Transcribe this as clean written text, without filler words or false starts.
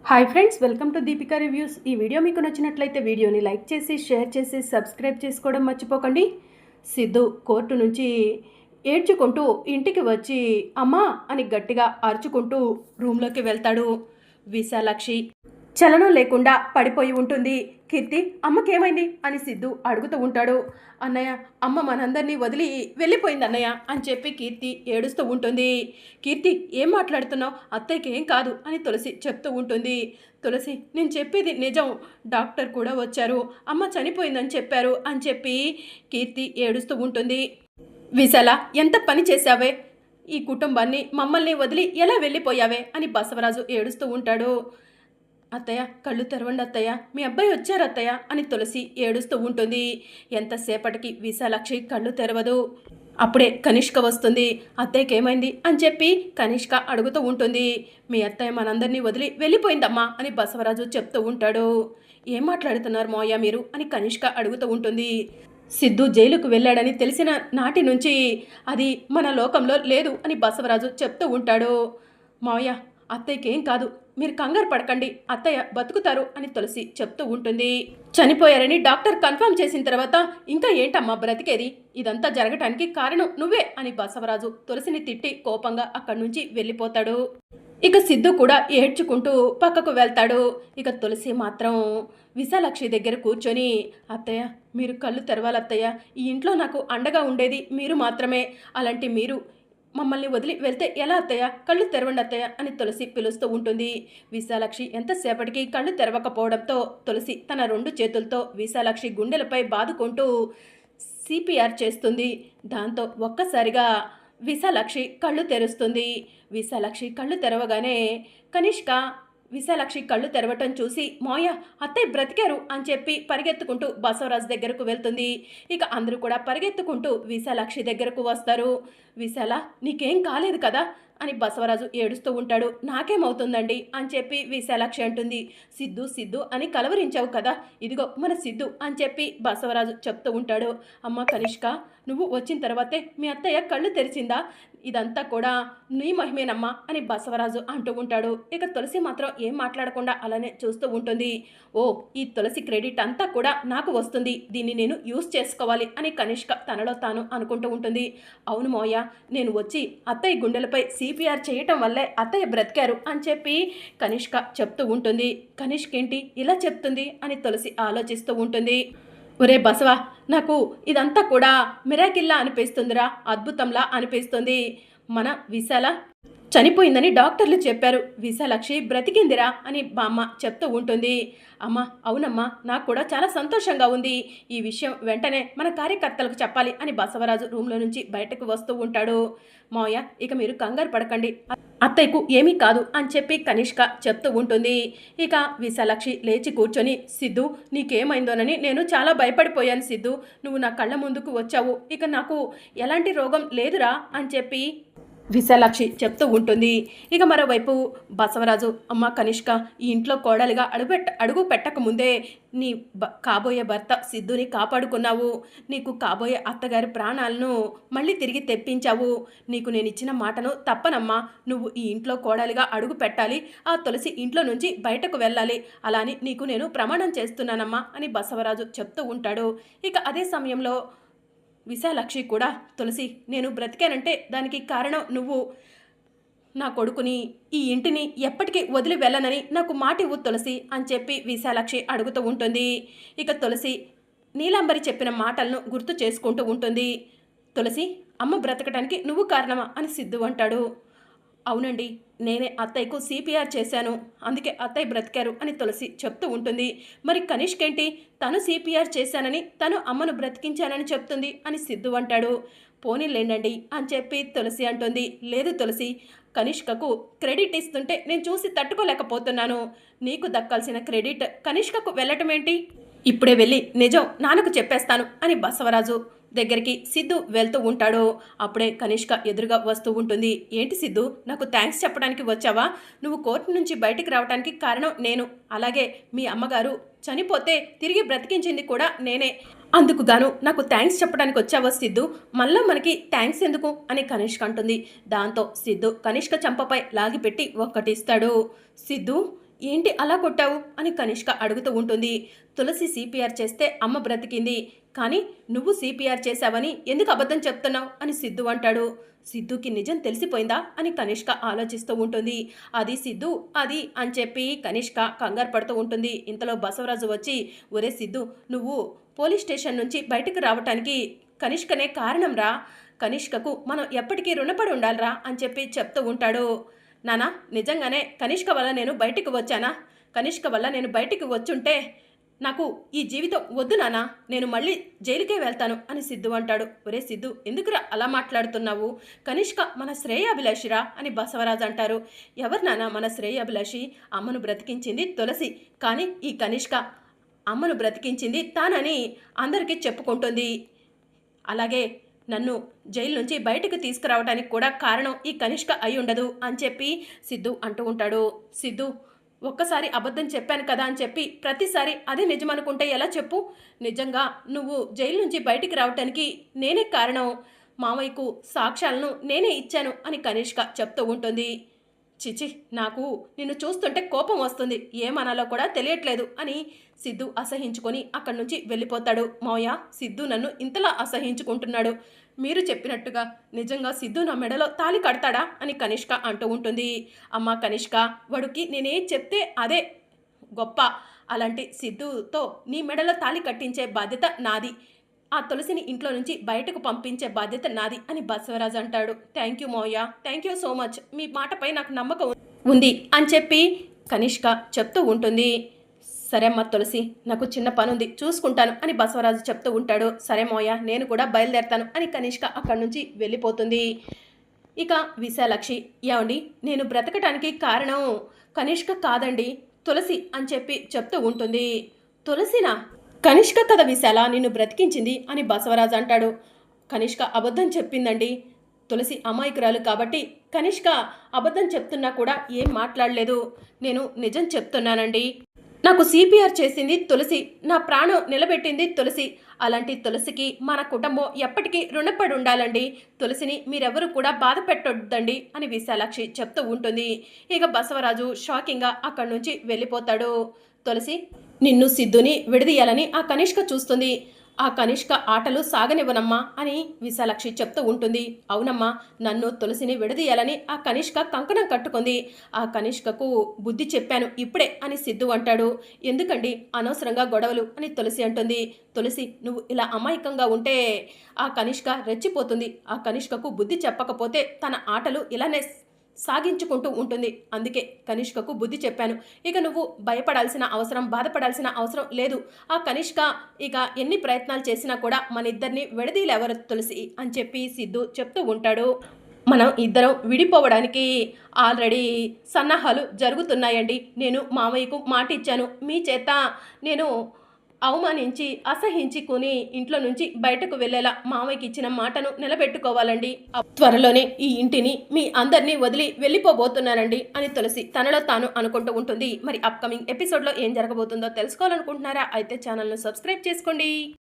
Hi friends, welcome to Deepika reviews. ఈ video మీకు నచ్చినట్లయితే వీడియోని లైక్ చేసి షేర్ చేసి సబ్స్క్రైబ్ చేసుకోవడం మర్చిపోకండి. సిద్ధు కోర్టు నుంచి ఏడ్చుకుంటూ ఇంటికి వచ్చి అమ్మా అని గట్టిగా అరుచుకుంటూ రూమ్లోకి వెళ్తాడు. విశాలాక్షి చలనం లేకుండా పడిపోయి ఉంటుంది. కీర్తి అమ్మకేమైంది అని సిద్ధు అడుగుతూ ఉంటాడు. అన్నయ్య, అమ్మ మనందరినీ వదిలి వెళ్ళిపోయింది అన్నయ్య అని చెప్పి కీర్తి ఏడుస్తూ ఉంటుంది. కీర్తి, ఏం మాట్లాడుతున్నావు? అత్తయ్యకి ఏం కాదు అని తులసి చెప్తూ ఉంటుంది. తులసి, నేను చెప్పేది నిజం, డాక్టర్ కూడా వచ్చారు, అమ్మ చనిపోయిందని చెప్పారు అని చెప్పి కీర్తి ఏడుస్తూ ఉంటుంది. విశాల, ఎంత పని చేశావే? ఈ కుటుంబాన్ని మమ్మల్ని వదిలి ఎలా వెళ్ళిపోయావే అని బసవరాజు ఏడుస్తూ ఉంటాడు. అత్తయ్య, కళ్ళు తెరవండి అత్తయ్య, మీ అబ్బాయి వచ్చారు అత్తయ్య అని తులసి ఏడుస్తూ ఉంటుంది. ఎంతసేపటికి విశాలాక్షి కళ్ళు తెరవదు. అప్పుడే కనిష్క వస్తుంది. అత్తయ్యకి ఏమైంది అని చెప్పి కనిష్క అడుగుతూ ఉంటుంది. మీ అత్తయ్య మనందరినీ వదిలి వెళ్ళిపోయిందమ్మా అని బసవరాజు చెప్తూ ఉంటాడు. ఏం మాట్లాడుతున్నారు మోయ మీరు అని కనిష్క అడుగుతూ ఉంటుంది. సిద్ధు జైలుకు వెళ్ళాడని తెలిసిన నాటి నుంచి అది మన లోకంలో లేదు అని బసవరాజు చెప్తూ ఉంటాడు. మావయ్య, అత్తయ్యకి ఏం కాదు, మీరు కంగారు పడకండి, అత్తయ్య బతుకుతారు అని తులసి చెప్తూ ఉంటుంది. చనిపోయారని డాక్టర్ కన్ఫర్మ్ చేసిన తర్వాత ఇంకా ఏంటమ్మా బ్రతికేది? ఇదంతా జరగటానికి కారణం నువ్వే అని బసవరాజు తులసిని తిట్టి కోపంగా అక్కడి నుంచి వెళ్ళిపోతాడు. ఇక సిద్ధు కూడా ఏడ్చుకుంటూ పక్కకు వెళ్తాడు. ఇక తులసి మాత్రం విశాలాక్షి దగ్గర కూర్చొని, అత్తయ్య మీరు కళ్ళు తెరవాలత్తయ్య, ఈ ఇంట్లో నాకు అండగా ఉండేది మీరు మాత్రమే, అలాంటి మీరు మమ్మల్ని వదిలి వెళ్తే ఎలా అత్తయ్య? కళ్ళు తెరవండి అత్తయ్య అని తులసి పిలుస్తూ ఉంటుంది. విశాలాక్షి ఎంతసేపటికి కళ్ళు తెరవకపోవడంతో తులసి తన 2 చేతులతో విశాలాక్షి గుండెలపై బాదుకుంటూ సిపిఆర్ చేస్తుంది. దాంతో ఒక్కసారిగా విశాలాక్షి కళ్ళు తెరుస్తుంది. విశాలాక్షి కళ్ళు తెరవగానే కనిష్క విశాలాక్షి కళ్ళు తెరవటం చూసి మోయ, అత్తయ్య బ్రతికారు అని చెప్పి పరిగెత్తుకుంటూ బసవరాజు దగ్గరకు వెళ్తుంది. ఇక అందరూ కూడా పరిగెత్తుకుంటూ విశాలాక్షి దగ్గరకు వస్తారు. విశాల, నీకేం కాలేదు కదా అని బసవరాజు ఏడుస్తూ ఉంటాడు. నాకేమవుతుందండి అని చెప్పి విశాలాక్షి అంటుంది. సిద్ధు సిద్ధు అని కలవరించావు కదా, ఇదిగో మన సిద్ధు అని చెప్పి బసవరాజు చెప్తూ ఉంటాడు. అమ్మ కనిష్క, నువ్వు వచ్చిన తర్వాతే మీ అత్తయ్య కళ్ళు తెరిచిందా? ఇదంతా కూడా నీ మహిమేనమ్మా అని బసవరాజు అంటూ ఉంటాడు. ఇక తులసి మాత్రం ఏం మాట్లాడకుండా అలానే చూస్తూ ఉంటుంది. ఓ, ఈ తులసి క్రెడిట్ అంతా కూడా నాకు వస్తుంది, దీన్ని నేను యూజ్ చేసుకోవాలి అని కనిష్క తనలో తాను అనుకుంటూ ఉంటుంది. అవును మోయ, నేను వచ్చి అత్తయ్య గుండెలపై సిపిఆర్ చేయటం వల్లే అత్తయ్య బ్రతికారు అని చెప్పి కనిష్క చెప్తూ ఉంటుంది. కనిష్క ఏంటి ఇలా చెప్తుంది అని తులసి ఆలోచిస్తూ ఉంటుంది. ఒరే బసవా, నాకు ఇదంతా కూడా మిరాకిల్లా అనిపిస్తుందిరా, అద్భుతంలా అనిపిస్తుంది. మన విశాల చనిపోయిందని డాక్టర్లు చెప్పారు, విశాలాక్షి బ్రతికిందిరా అని బామ్మ చెప్తూ ఉంటుంది. అమ్మ, అవునమ్మా, నాకు కూడా చాలా సంతోషంగా ఉంది. ఈ విషయం వెంటనే మన కార్యకర్తలకు చెప్పాలి అని బసవరాజు రూమ్లో నుంచి బయటకు వస్తూ ఉంటాడు. మావయ్య, ఇక మీరు కంగారు పడకండి, అత్తయ్యకు ఏమీ కాదు అని చెప్పి కనిష్క చెప్తూ ఉంటుంది. ఇక విశాలాక్షి లేచి కూర్చొని, సిద్ధు నీకేమైందోనని నేను చాలా భయపడిపోయాను సిద్ధు, నువ్వు నా కళ్ళ ముందుకు వచ్చావు, ఇక నాకు ఎలాంటి రోగం లేదురా అని చెప్పి విశాలాక్షి చెప్తూ ఉంటుంది. ఇక మరోవైపు బసవరాజు, అమ్మ కనిష్క, ఈ ఇంట్లో కోడలిగా అడుగు పెట్టక ముందే నీ కాబోయే భర్త సిద్ధుని కాపాడుకున్నావు, నీకు కాబోయే అత్తగారి ప్రాణాలను మళ్ళీ తిరిగి తెప్పించావు, నీకు నేను ఇచ్చిన మాటను తప్పనమ్మా, నువ్వు ఈ ఇంట్లో కోడలిగా అడుగు పెట్టాలి, ఆ తులసి ఇంట్లో నుంచి బయటకు వెళ్ళాలి, అలా అని నీకు నేను ప్రమాణం చేస్తున్నానమ్మా అని బసవరాజు చెప్తూ ఉంటాడు. ఇక అదే సమయంలో విశాలాక్షి కూడా, తులసి నేను బ్రతికానంటే దానికి కారణం నువ్వు, నా కొడుకుని ఈ ఇంటిని ఎప్పటికీ వదిలి వెళ్ళనని నాకు మాట ఇవ్వు తులసి అని చెప్పి విశాలాక్షి అడుగుతూ ఉంటుంది. ఇక తులసి నీలాంబరి చెప్పిన మాటలను గుర్తు చేసుకుంటూ ఉంటుంది. తులసి, అమ్మ బ్రతకడానికి నువ్వు కారణమా అని సిద్ధు అంటాడు. అవునండి, నేనే అత్తయ్యకు సిపిఆర్ చేశాను, అందుకే అత్తయ్య బ్రతికారు అని తులసి చెప్తూ ఉంటుంది. మరి కనిష్క ఏంటి, తను సిపిఆర్ చేశానని తను అమ్మను బ్రతికించానని చెప్తుంది అని సిద్ధు అంటాడు. పోనీలేండండి అని చెప్పి తులసి అంటుంది. లేదు తులసి, కనిష్కకు క్రెడిట్ ఇస్తుంటే నేను చూసి తట్టుకోలేకపోతున్నాను, నీకు దక్కాల్సిన క్రెడిట్ కనిష్కకు వెళ్ళటం ఏంటి? ఇప్పుడే వెళ్ళి నిజం నాన్నకు చెప్పేస్తాను అని బసవరాజు దగ్గరికి సిద్ధు వెళ్తూ ఉంటాడు. అప్పుడే కనిష్క ఎదురుగా వస్తూ ఉంటుంది. ఏంటి సిద్ధు, నాకు థ్యాంక్స్ చెప్పడానికి వచ్చావా? నువ్వు కోర్టు నుంచి బయటికి రావడానికి కారణం నేను, అలాగే మీ అమ్మగారు చనిపోతే తిరిగి బ్రతికించింది కూడా నేనే, అందుకు గాను నాకు థ్యాంక్స్ చెప్పడానికి వచ్చావా సిద్ధు? మళ్ళీ మనకి థ్యాంక్స్ ఎందుకు అని కనిష్క అంటుంది. దాంతో సిద్ధు కనిష్క చంపపై లాగిపెట్టి ఒక్కటిస్తాడు. సిద్ధు, ఏంటి అలా కొట్టావు అని కనిష్క అడుగుతూ ఉంటుంది. తులసి సిపిఆర్ చేస్తే అమ్మ బ్రతికింది, కానీ నువ్వు సిపిఆర్ చేశావని ఎందుకు అబద్ధం చెప్తున్నావు అని సిద్ధు అంటాడు. సిద్ధుకి నిజం తెలిసిపోయిందా అని కనిష్క ఆలోచిస్తూ ఉంటుంది. అది సిద్ధు అది అని చెప్పి కనిష్క కంగారు పడుతూ ఉంటుంది. ఇంతలో బసవరాజు వచ్చి, ఒరే సిద్ధు, నువ్వు పోలీస్ స్టేషన్ నుంచి బయటకు రావటానికి కనిష్కనే కారణం రా, కనిష్కకు మనం ఎప్పటికీ రుణపడి ఉండాలిరా అని చెప్పి చెప్తూ ఉంటాడు. నానా, నిజంగానే కనిష్క వల్ల నేను బయటికి వచ్చానా? కనిష్క వల్ల నేను బయటికి వచ్చుంటే నాకు ఈ జీవితం వద్దు నానా, నేను మళ్ళీ జైలుకే వెళ్తాను అని సిద్ధు అంటాడు. ఒరే సిద్ధు, ఎందుకురా అలా మాట్లాడుతున్నావు? కనిష్క మన శ్రేయాభిలాషిరా అని బసవరాజు అంటారు. ఎవరు నానా మన శ్రేయాభిలాషి? అమ్మను బ్రతికించింది తులసి, కానీ ఈ కనిష్క అమ్మను బ్రతికించింది తానని అందరికీ చెప్పుకుంటుంది. అలాగే నన్ను జైలు నుంచి బయటకు తీసుకురావడానికి కూడా కారణం ఈ కనిష్క అయి ఉండదు అని చెప్పి సిద్ధు అంటూ ఉంటాడు. సిద్ధు, ఒక్కసారి అబద్ధం చెప్పాను కదా అని చెప్పి ప్రతిసారి అదే నిజమనుకుంటే ఎలా చెప్పు? నిజంగా నువ్వు జైలు నుంచి బయటికి రావటానికి నేనే కారణం, మామయ్యకు సాక్ష్యాలను నేనే ఇచ్చాను అని కనిష్క చెప్తూ ఉంటుంది. చిచి, నాకు నిన్ను చూస్తుంటే కోపం వస్తుంది, ఏమనాలో కూడా తెలియట్లేదు అని సిద్ధు అసహించుకొని అక్కడి నుంచి వెళ్ళిపోతాడు. మావయ్య, సిద్ధు నన్ను ఇంతలా అసహించుకుంటున్నాడు, మీరు చెప్పినట్టుగా నిజంగా సిద్ధు నా మెడలో తాళి కడతాడా అని కనిష్క అంటూ ఉంటుంది. అమ్మ కనిష్క, వాడికి నేనేం చెప్తే అదే గొప్ప, అలాంటి సిద్ధుతో నీ మెడలో తాళి కట్టించే బాధ్యత నాది, ఆ తులసిని ఇంట్లో నుంచి బయటకు పంపించే బాధ్యత నాది అని బసవరాజు అంటాడు. థ్యాంక్ యూ మావయ్య, థ్యాంక్ యూ సో మచ్, మీ మాటపై నాకు నమ్మకం ఉంది అని చెప్పి కనిష్క చెప్తూ ఉంటుంది. సరే అమ్మ తులసి, నాకు చిన్న పని ఉంది, చూసుకుంటాను అని బసవరాజు చెప్తూ ఉంటాడు. సరే మావయ్య, నేను కూడా బయలుదేరతాను అని కనిష్క అక్కడి నుంచి వెళ్ళిపోతుంది. ఇక విశాలాక్షి, ఏమండి, నేను బ్రతకటానికి కారణం కనిష్క కాదండి, తులసి అని చెప్పి చెప్తూ ఉంటుంది. తులసినా? కనిష్క కథ విశాల నిన్ను బ్రతికించింది అని బసవరాజు అంటాడు. కనిష్క అబద్ధం చెప్పిందండి, తులసి అమాయకురాలు కాబట్టి కనిష్క అబద్ధం చెప్తున్నా కూడా ఏం మాట్లాడలేదు, నేను నిజం చెప్తున్నానండి. నాకు సిపిఆర్ చేసింది తులసి, నా ప్రాణం నిలబెట్టింది తులసి, అలాంటి తులసికి మన కుటుంబం ఎప్పటికీ రుణపడి ఉండాలండి, తులసిని మీరెవరూ కూడా బాధ పెట్టొద్దండి అని విశాలాక్షి చెప్తూ ఉంటుంది. ఇక బసవరాజు షాకింగ్గా అక్కడి నుంచి వెళ్ళిపోతాడు. తులసి, నిన్ను సిద్ధుని విడదీయాలని ఆ కనిష్క చూస్తుంది, ఆ కనిష్క ఆటలు సాగనివ్వనమ్మా అని విశాలాక్షి చెప్తూ ఉంటుంది. అవునమ్మా, నన్ను తులసిని విడదీయాలని ఆ కనిష్క కంకణం కట్టుకుంది, ఆ కనిష్కకు బుద్ధి చెప్పాను ఇప్పుడే అని సిద్ధు అంటాడు. ఎందుకండి అనవసరంగా గొడవలు అని తులసి అంటుంది. తులసి, నువ్వు ఇలా అమాయకంగా ఉంటే ఆ కనిష్క రెచ్చిపోతుంది, ఆ కనిష్కకు బుద్ధి చెప్పకపోతే తన ఆటలు ఇలానే సాగించుకుంటూ ఉంటుంది, అందుకే కనిష్కకు బుద్ధి చెప్పాను, ఇక నువ్వు భయపడాల్సిన అవసరం బాధపడాల్సిన అవసరం లేదు, ఆ కనిష్క ఇక ఎన్ని ప్రయత్నాలు చేసినా కూడా మన ఇద్దరిని విడదీయలేవరు తులసి అని చెప్పి సిద్ధు చెప్తూ ఉంటాడు. మనం ఇద్దరం విడిపోవడానికి ఆల్రెడీ సన్నాహాలు జరుగుతున్నాయండి, నేను మామయ్యకు మాట ఇచ్చాను, మీ చేత నేను అవమానించి అసహించుకుని ఇంట్లో నుంచి బయటకు వెళ్ళేలా మామయ్యకి ఇచ్చిన మాటను నిలబెట్టుకోవాలండి, త్వరలోనే ఈ ఇంటిని మీ అందరినీ వదిలి వెళ్ళిపోబోతున్నానండి అని తులసి తనలో తాను అనుకుంటూ ఉంటుంది. మరి అప్కమింగ్ ఎపిసోడ్లో ఏం జరగబోతుందో తెలుసుకోవాలనుకుంటున్నారా? అయితే ఛానల్ను సబ్స్క్రైబ్ చేసుకోండి.